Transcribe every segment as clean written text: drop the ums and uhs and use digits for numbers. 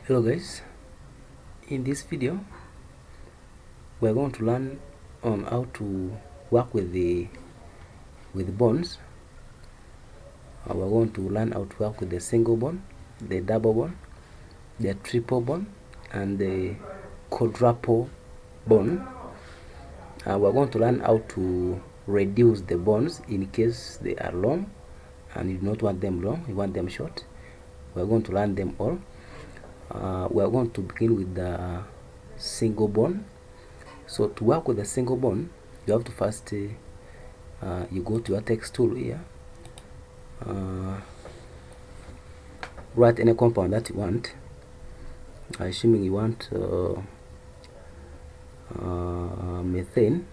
Hello guys, in this video we're going to learn on how to work with bonds. We're going to learn how to work with the single bond, the double bond, the triple bond, and the quadruple bond. We're going to learn how to reduce the bonds in case they are long and you do not want them long, you want them short. We're going to learn them all. We're going to begin with the single bond. So to work with the single bond, you have to first you go to your text tool here, write any compound that you want, assuming you want methane.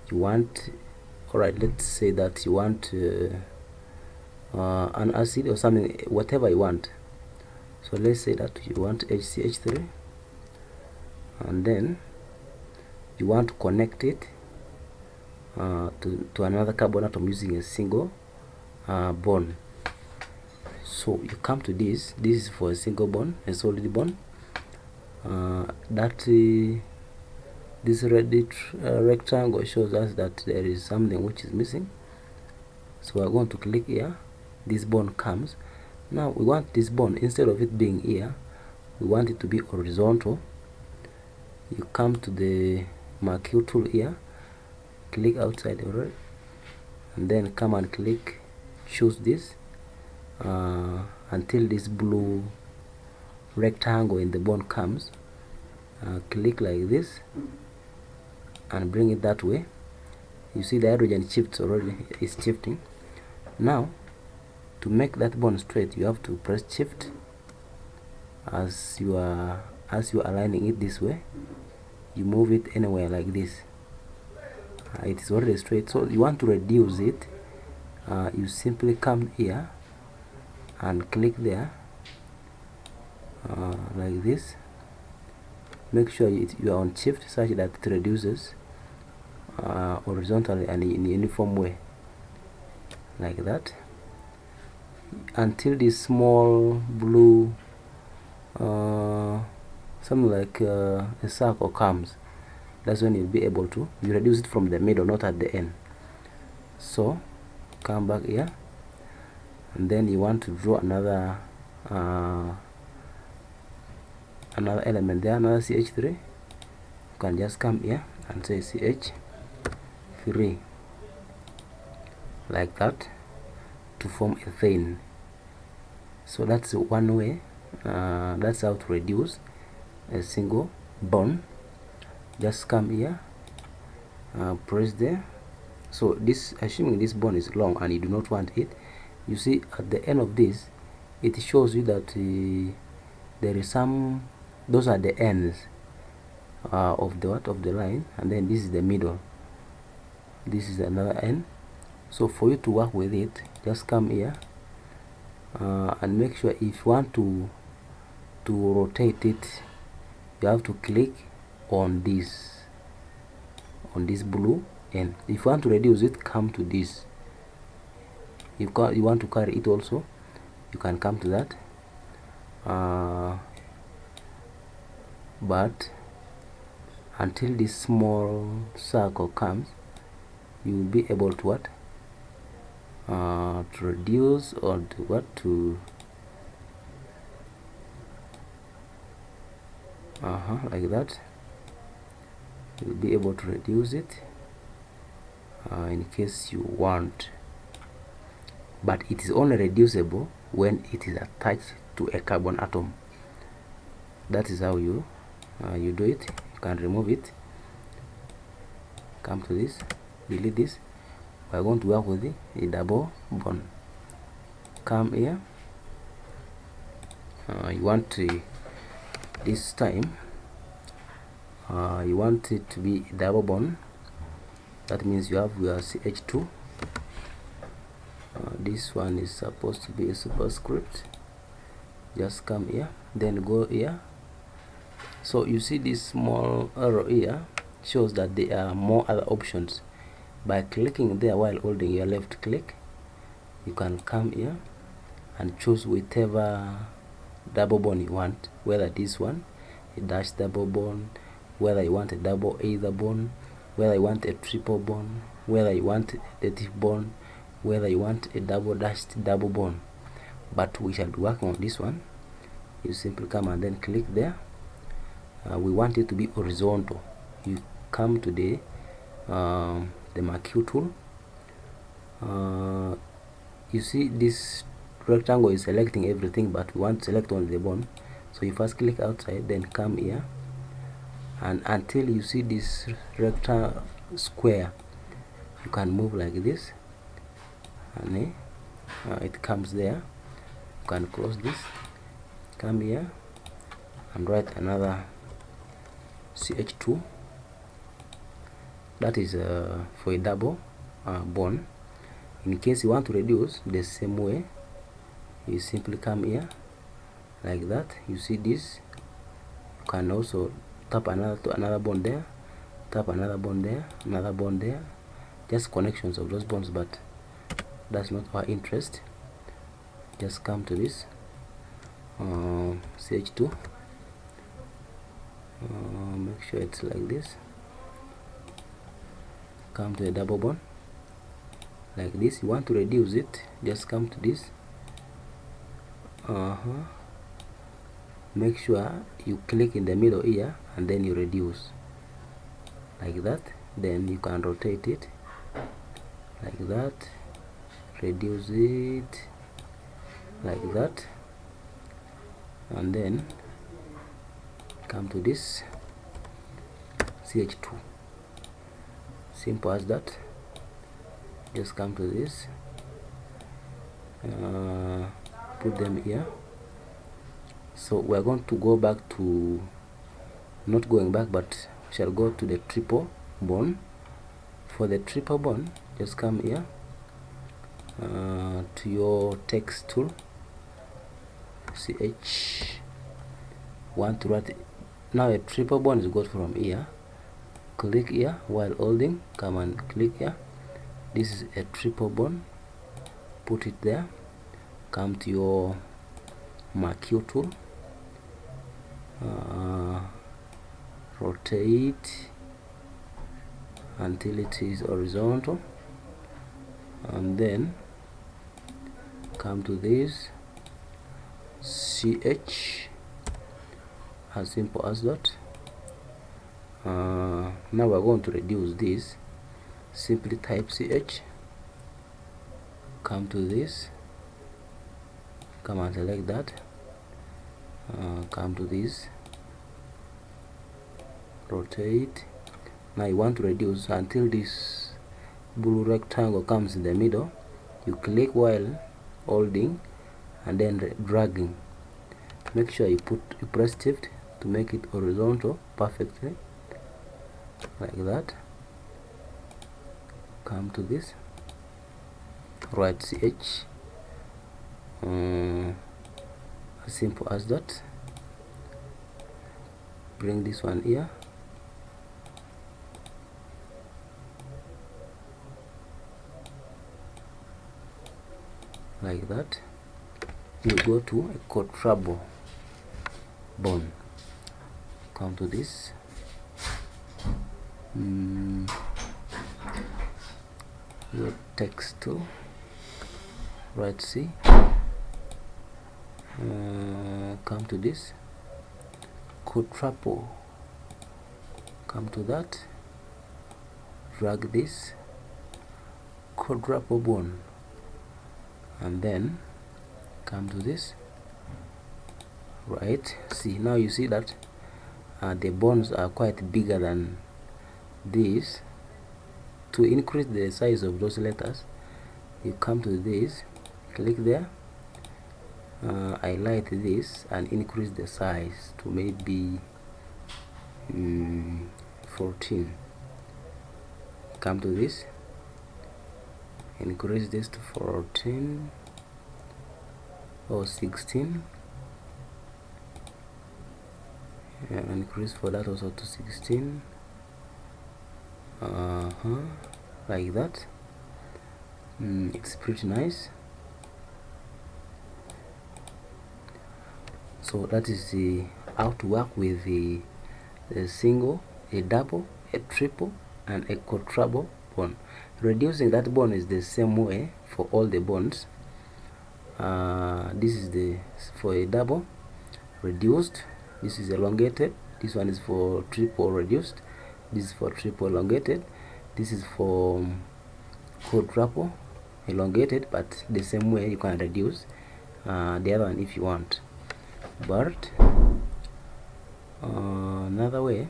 You want, alright, let's say that you want an acid or something, whatever you want. So let's say that you want HCH3, and then you want to connect it to another carbon atom using a single bond. So you come to this is for a single bond, a solid bond. This red rectangle shows us that there is something which is missing. So we're going to click here, this bond comes. Now we want this bond, instead of it being here, we want it to be horizontal. You come to the marquee tool here, click outside the red, and then come and click, choose this until this blue rectangle in the bond comes. Click like this and bring it that way. You see the hydrogen shifts already, is shifting. Now to make that bond straight, you have to press shift as you are aligning it this way. You move it anywhere like this. It is already straight. So you want to reduce it, you simply come here and click there like this. Make sure you are on shift such that it reduces horizontally and in a uniform way, like that, until this small blue something like a circle comes. That's when you'll be able to, you reduce it from the middle, not at the end. So come back here, and then you want to draw another element there, another CH3. You can just come here and say CH3 like that to form ethane. So that's one way. That's how to reduce a single bond. Just come here, press there. So this, assuming this bond is long and you do not want it, you see at the end of this, it shows you that there is some, those are the ends of the line, and then this is the middle, this is another end. So for you to work with it, just come here and make sure, if you want to rotate it, you have to click on this blue end. If you want to reduce it, come to this. You want to carry it also, you can come to that, but until this small circle comes, you will be able to what, to reduce, or to what, to like that. You'll be able to reduce it in case you want, but it is only reducible when it is attached to a carbon atom. That is how you do it. You can remove it, come to this, delete this. We are going to work with a double bond. Come here, you want to, this time you want it to be a double bond. That means you have your CH2. This one is supposed to be a superscript. Just come here, then go here. So you see this small arrow here shows that there are more other options. By clicking there while holding your left click, you can come here and choose whichever double bond you want, whether this one a dash double bond, whether you want a double either bond, whether you want a triple bond, whether you want a dative bond, whether you want a double dashed double bond. But we shall be working on this one. You simply come and then click there. We want it to be horizontal. You come to the marquee tool. You see this rectangle is selecting everything, but we want to select only the bond. So you first click outside, then come here, and until you see this rectangle square, you can move like this, and it comes there. You can close this, come here and write another ch2. That is for a double bond. In case you want to reduce, the same way, you simply come here like that. You see this, you can also tap another bond there, tap another bond there, another bond there, just connections of those bonds, but that's not our interest. Just come to this ch2, make sure it's like this. Come to a double bond like this. You want to reduce it, just come to this, make sure you click in the middle here and then you reduce like that. Then you can rotate it like that, reduce it like that, and then come to this ch2. Simple as that. Just come to this, put them here. So we are going to go back to, not going back, but we shall go to the triple bond. For the triple bond, just come here to your text tool, ch. Want to write now a triple bond is got from here. Click here while holding, come and click here. This is a triple bond, put it there. Come to your marquee tool, rotate until it is horizontal, and then come to this ch, as simple as that. Now we're going to reduce this. Simply type ch, come to this, come and select that, come to this, rotate. Now you want to reduce until this blue rectangle comes in the middle. You click while holding and then dragging. Make sure you press shift to make it horizontal perfectly like that. Come to this, write ch, as simple as that. Bring this one here, like that. You go to a quadruple bond, come to this, your text tool, right, C, come to this quadruple, come to that, drag this quadruple bond, and then come to this, right. See, now you see that the bonds are quite bigger than this. To increase the size of those letters, you come to this, click there, highlight this and increase the size to maybe 14. Come to this, increase this to 14 or 16, and increase for that also to 16, like that. It's pretty nice. So that is the how to work with the single, a double, a triple, and a quadruple bond. Reducing that bond is the same way for all the bonds. This is the for a double reduced, this is elongated, this one is for triple reduced, this is for triple elongated, this is for quadruple elongated, but the same way you can reduce the other one if you want. But another way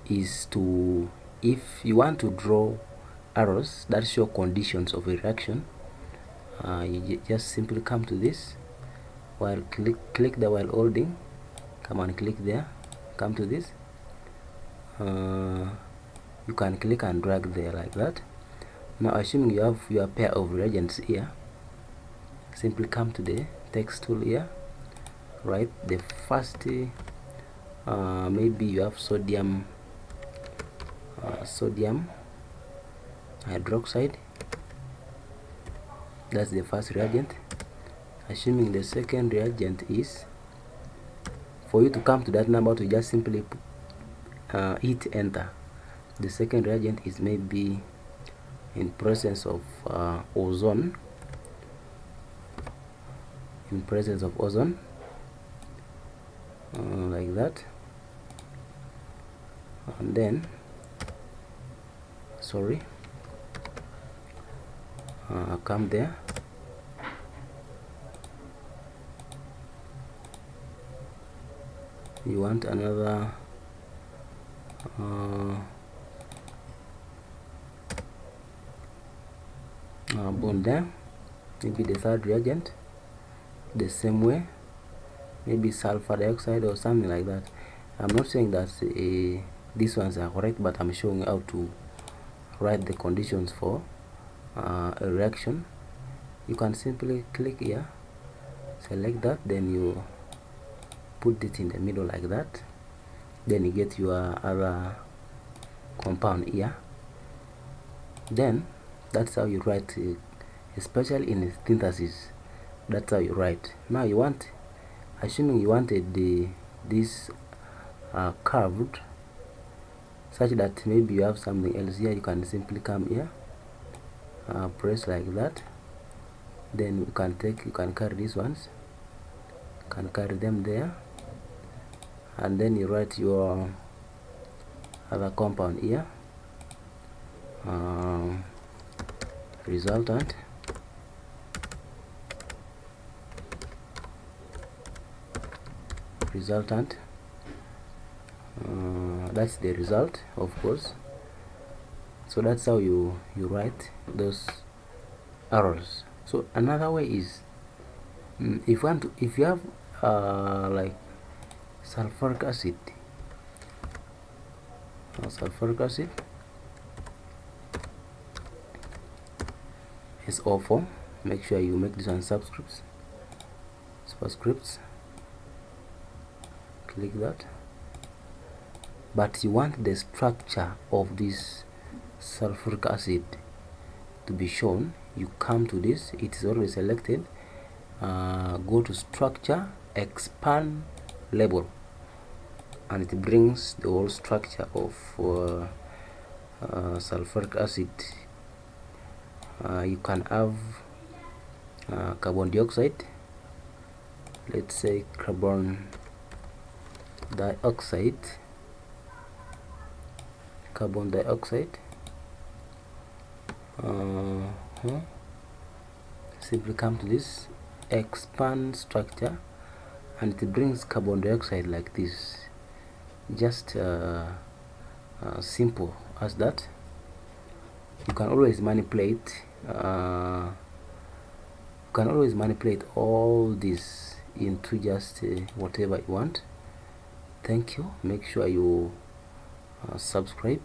is to, if you want to draw arrows that show conditions of a reaction, you just simply come to this, while click the while holding, come and click there, come to this, you can click and drag there like that. Now assuming you have your pair of reagents here, simply come to the text tool here, write the first maybe you have sodium hydroxide, that's the first reagent. Assuming the second reagent is, for you to come to that number, to just simply hit enter. The second reagent is maybe in presence of ozone, like that, and then come there, you want another bond there, maybe the third reagent, the same way, maybe sulfur dioxide or something like that. I'm not saying that these ones are correct, but I'm showing how to write the conditions for a reaction. You can simply click here, select that, then you put it in the middle like that, then you get your other compound here. Then that's how you write, especially in synthesis, that's how you write. Now you want, assuming you wanted this curved, such that maybe you have something else here, you can simply come here, press like that, then you can carry these ones, can carry them there, and then you write your other compound here, resultant, that's the result, of course. So that's how you write those arrows. So another way is, if you have like sulfuric acid, is O4, make sure you make this one superscripts, click that. But you want the structure of this sulfuric acid to be shown, you come to this, it is already selected, go to structure, expand label, and it brings the whole structure of sulfuric acid. You can have carbon dioxide, let's say carbon dioxide, simply come to this, expand structure, and it brings carbon dioxide like this, just simple as that. You can always manipulate all this into just whatever you want. Thank you. Make sure you subscribe.